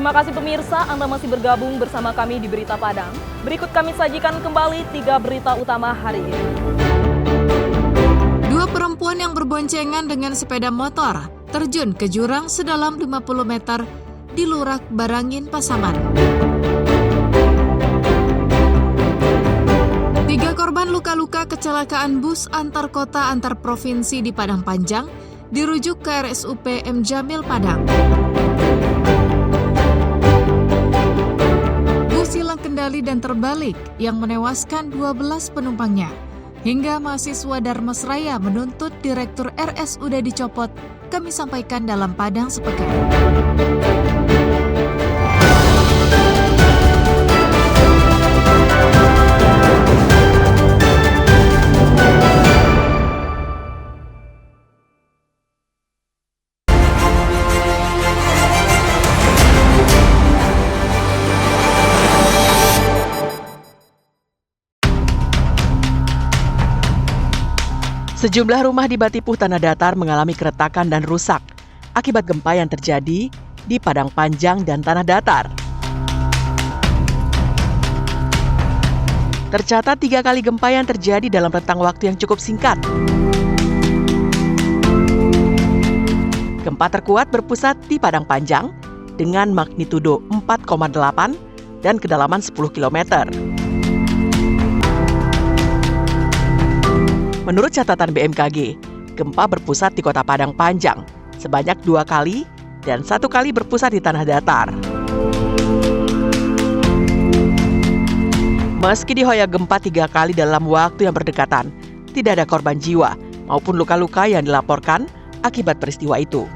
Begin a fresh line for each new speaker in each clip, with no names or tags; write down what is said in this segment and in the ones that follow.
Terima kasih pemirsa, Anda masih bergabung bersama kami di Berita Padang. Berikut kami sajikan kembali 3 berita utama hari ini.
2 perempuan yang berboncengan dengan sepeda motor terjun ke jurang sedalam 50 meter di Lurak Barangin, Pasaman. 3 korban luka-luka kecelakaan bus antar kota antar provinsi di Padang Panjang dirujuk ke RSUP M. Jamil Padang. Bus hilang kendali dan terbalik yang menewaskan 12 penumpangnya. Hingga mahasiswa Darmasraya menuntut Direktur RSUD dicopot, kami sampaikan dalam Padang Sepekan.
Sejumlah rumah di Batipuh Tanah Datar mengalami keretakan dan rusak akibat gempa yang terjadi di Padang Panjang dan Tanah Datar. Tercatat 3 kali gempa yang terjadi dalam rentang waktu yang cukup singkat. Gempa terkuat berpusat di Padang Panjang dengan magnitudo 4,8 dan kedalaman 10 km. Menurut catatan BMKG, gempa berpusat di Kota Padang Panjang sebanyak 2 kali dan 1 kali berpusat di Tanah Datar. Meski dihoyak gempa 3 kali dalam waktu yang berdekatan, tidak ada korban jiwa maupun luka-luka yang dilaporkan akibat peristiwa itu.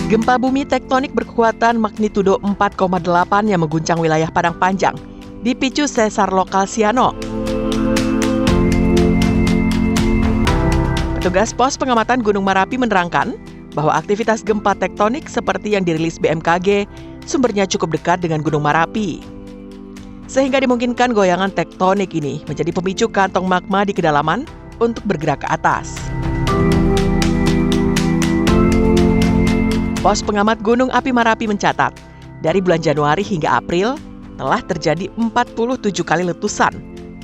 Gempa bumi tektonik berkekuatan magnitudo 4,8 yang mengguncang wilayah Padang Panjang dipicu sesar lokal Siano. Petugas Pos Pengamatan Gunung Merapi menerangkan bahwa aktivitas gempa tektonik seperti yang dirilis BMKG sumbernya cukup dekat dengan Gunung Merapi. Sehingga dimungkinkan goyangan tektonik ini menjadi pemicu kantong magma di kedalaman untuk bergerak ke atas. Pos Pengamat Gunung Api Merapi mencatat, dari bulan Januari hingga April telah terjadi 47 kali letusan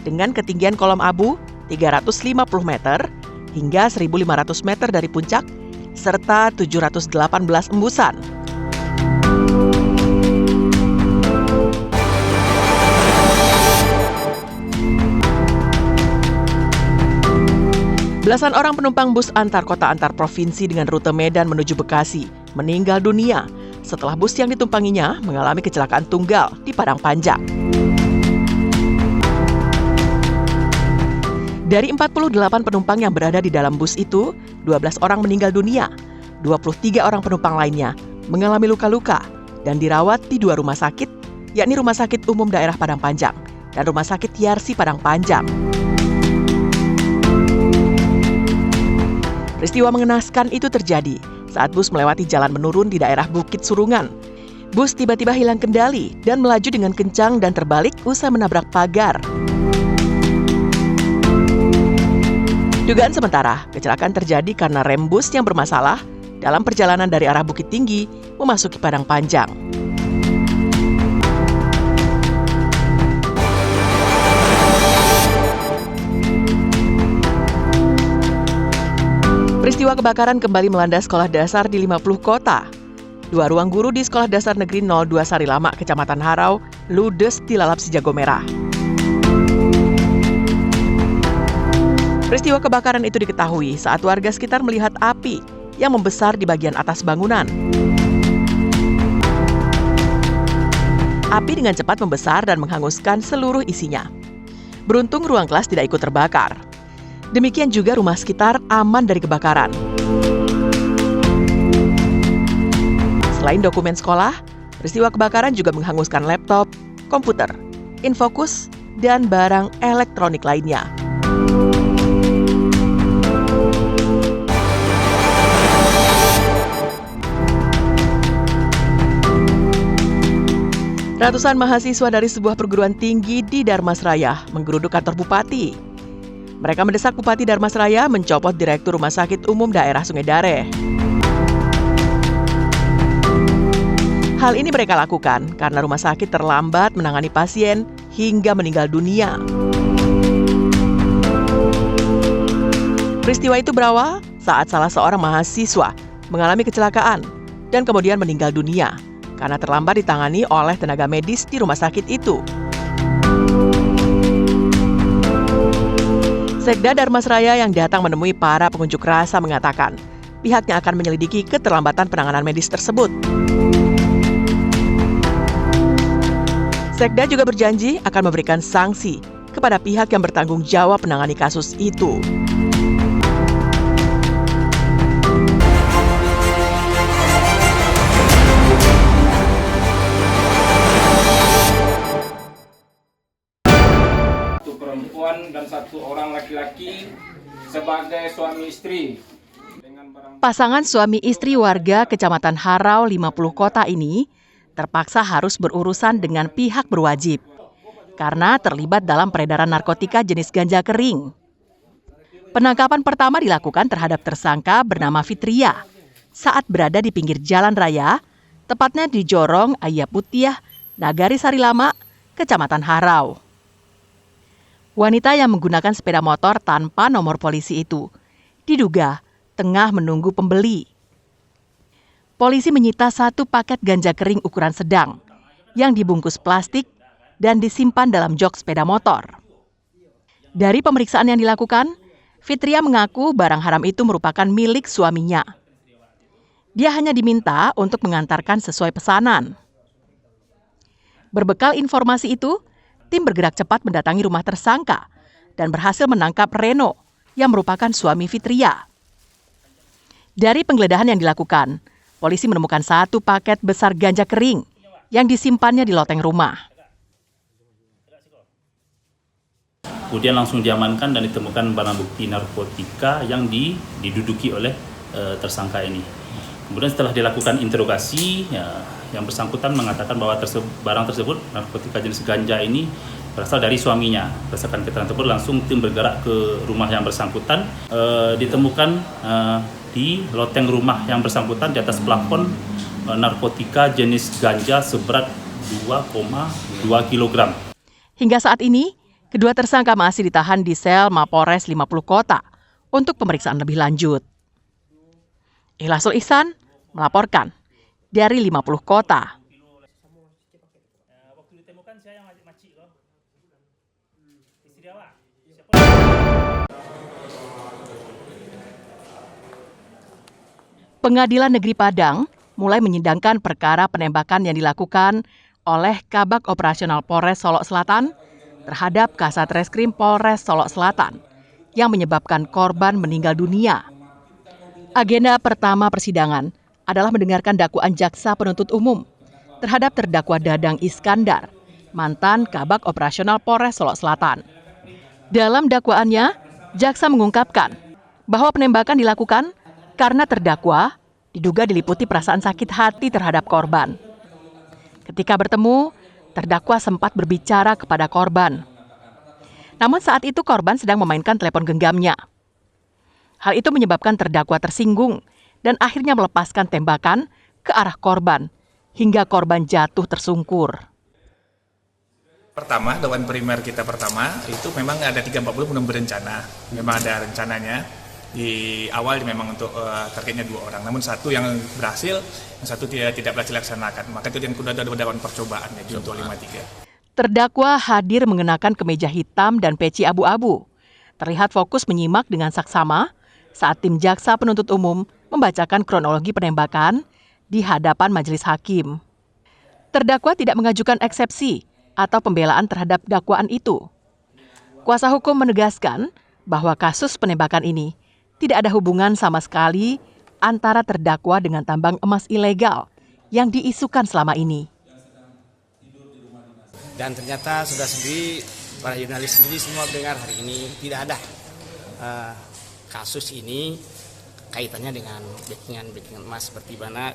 dengan ketinggian kolom abu 350 meter hingga 1.500 meter dari puncak serta 718 embusan. Belasan orang penumpang bus antar kota antar provinsi dengan rute Medan menuju Bekasi meninggal dunia setelah bus yang ditumpanginya mengalami kecelakaan tunggal di Padang Panjang. Dari 48 penumpang yang berada di dalam bus itu, 12 orang meninggal dunia, 23 orang penumpang lainnya mengalami luka-luka dan dirawat di 2 rumah sakit, yakni Rumah Sakit Umum Daerah Padang Panjang dan Rumah Sakit Yarsi Padang Panjang. Peristiwa mengenaskan itu terjadi saat bus melewati jalan menurun di daerah Bukit Surungan. Bus tiba-tiba hilang kendali dan melaju dengan kencang dan terbalik usai menabrak pagar. Dugaan sementara, kecelakaan terjadi karena rem bus yang bermasalah dalam perjalanan dari arah Bukit Tinggi memasuki Padang Panjang. Peristiwa kebakaran kembali melanda sekolah dasar di 50 kota. 2 ruang guru di Sekolah Dasar Negeri 02 Sari Lama, Kecamatan Harau, ludes dilalap si jago merah. Peristiwa kebakaran itu diketahui saat warga sekitar melihat api yang membesar di bagian atas bangunan. Api dengan cepat membesar dan menghanguskan seluruh isinya. Beruntung ruang kelas tidak ikut terbakar. Demikian juga rumah sekitar aman dari kebakaran. Selain dokumen sekolah, peristiwa kebakaran juga menghanguskan laptop, komputer, infokus, dan barang elektronik lainnya. Ratusan mahasiswa dari sebuah perguruan tinggi di Darmasraya menggeruduk kantor bupati. Mereka mendesak Bupati Dharmasraya mencopot Direktur Rumah Sakit Umum Daerah Sungai Dareh. Hal ini mereka lakukan karena rumah sakit terlambat menangani pasien hingga meninggal dunia. Peristiwa itu berawal saat salah seorang mahasiswa mengalami kecelakaan dan kemudian meninggal dunia karena terlambat ditangani oleh tenaga medis di rumah sakit itu. Sekda Dharmasraya yang datang menemui para pengunjuk rasa mengatakan pihaknya akan menyelidiki keterlambatan penanganan medis tersebut. Sekda juga berjanji akan memberikan sanksi kepada pihak yang bertanggung jawab menangani kasus itu.
Perempuan dan satu orang laki-laki sebagai suami istri.
Pasangan suami istri warga Kecamatan Harau 50 Kota ini terpaksa harus berurusan dengan pihak berwajib karena terlibat dalam peredaran narkotika jenis ganja kering. Penangkapan pertama dilakukan terhadap tersangka bernama Fitria saat berada di pinggir jalan raya, tepatnya di Jorong Ayah Putiah, Nagari Sari Lama, Kecamatan Harau. Wanita yang menggunakan sepeda motor tanpa nomor polisi itu diduga tengah menunggu pembeli. Polisi menyita 1 paket ganja kering ukuran sedang yang dibungkus plastik dan disimpan dalam jok sepeda motor. Dari pemeriksaan yang dilakukan, Fitria mengaku barang haram itu merupakan milik suaminya. Dia hanya diminta untuk mengantarkan sesuai pesanan. Berbekal informasi itu, tim bergerak cepat mendatangi rumah tersangka dan berhasil menangkap Reno yang merupakan suami Fitria. Dari penggeledahan yang dilakukan, polisi menemukan 1 paket besar ganja kering yang disimpannya di loteng rumah.
Kemudian langsung diamankan dan ditemukan barang bukti narkotika yang diduduki oleh tersangka ini. Kemudian setelah dilakukan interogasi, yang bersangkutan mengatakan bahwa barang tersebut, narkotika jenis ganja ini berasal dari suaminya. Berdasarkan keterangan tersebut, langsung tim bergerak ke rumah yang bersangkutan. Ditemukan di loteng rumah yang bersangkutan di atas plafon narkotika jenis ganja seberat 2,2 kg.
Hingga saat ini, kedua tersangka masih ditahan di sel Mapores 50 Kota untuk pemeriksaan lebih lanjut. Ikhlasul Ihsan melaporkan dari 50 Kota. Pengadilan Negeri Padang mulai menyidangkan perkara penembakan yang dilakukan oleh Kabag Operasional Polres Solok Selatan terhadap Kasat Reskrim Polres Solok Selatan yang menyebabkan korban meninggal dunia. Agenda pertama persidangan adalah mendengarkan dakwaan jaksa penuntut umum terhadap terdakwa Dadang Iskandar, mantan Kabag Operasional Polres Solok Selatan. Dalam dakwaannya, jaksa mengungkapkan bahwa penembakan dilakukan karena terdakwa diduga diliputi perasaan sakit hati terhadap korban. Ketika bertemu, terdakwa sempat berbicara kepada korban. Namun saat itu korban sedang memainkan telepon genggamnya. Hal itu menyebabkan terdakwa tersinggung dan akhirnya melepaskan tembakan ke arah korban hingga korban jatuh tersungkur.
Pertama, dakwaan primer kita pertama itu memang ada 340 belum berencana. Memang ada rencananya di awal memang untuk targetnya 2 orang. Namun 1 yang berhasil, yang 1 tidak berhasil dilaksanakan. Maka itu yang kedua ada dakwaan percobaan ya, junto 53.
Terdakwa hadir mengenakan kemeja hitam dan peci abu-abu. Terlihat fokus menyimak dengan saksama saat tim jaksa penuntut umum membacakan kronologi penembakan di hadapan majelis hakim. Terdakwa tidak mengajukan eksepsi atau pembelaan terhadap dakwaan itu. Kuasa hukum menegaskan bahwa kasus penembakan ini tidak ada hubungan sama sekali antara terdakwa dengan tambang emas ilegal yang diisukan selama ini.
Dan ternyata sudah sendiri, para jurnalis sendiri semua dengar hari ini tidak ada kasus ini kaitannya dengan backingan emas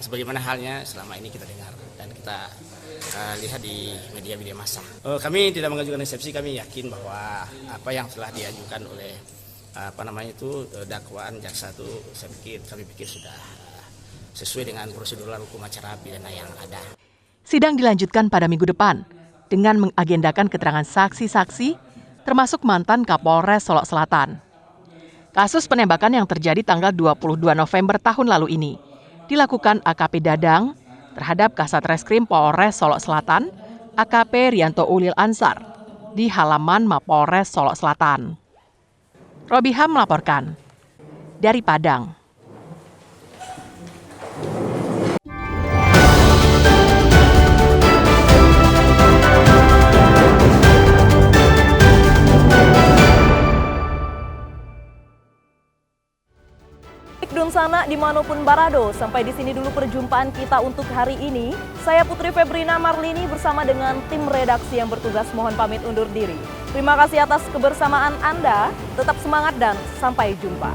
sebagaimana halnya selama ini kita dengar dan kita lihat di media massa. Kami tidak mengajukan eksepsi, kami yakin bahwa apa yang telah diajukan oleh dakwaan jaksa itu kami pikir sudah sesuai dengan prosedural hukum acara pidana yang ada.
Sidang dilanjutkan pada minggu depan dengan mengagendakan keterangan saksi-saksi termasuk mantan Kapolres Solok Selatan. Kasus penembakan yang terjadi tanggal 22 November tahun lalu ini dilakukan AKP Dadang terhadap Kasat Reskrim Polres Solok Selatan, AKP Rianto Ulil Ansar, di halaman Mapolres Solok Selatan. Robiham melaporkan dari Padang.
Dunsana dimanapun Barado, sampai di sini dulu perjumpaan kita untuk hari ini. Saya Putri Febrina Marlini bersama dengan tim redaksi yang bertugas mohon pamit undur diri. Terima kasih atas kebersamaan Anda, tetap semangat dan sampai jumpa.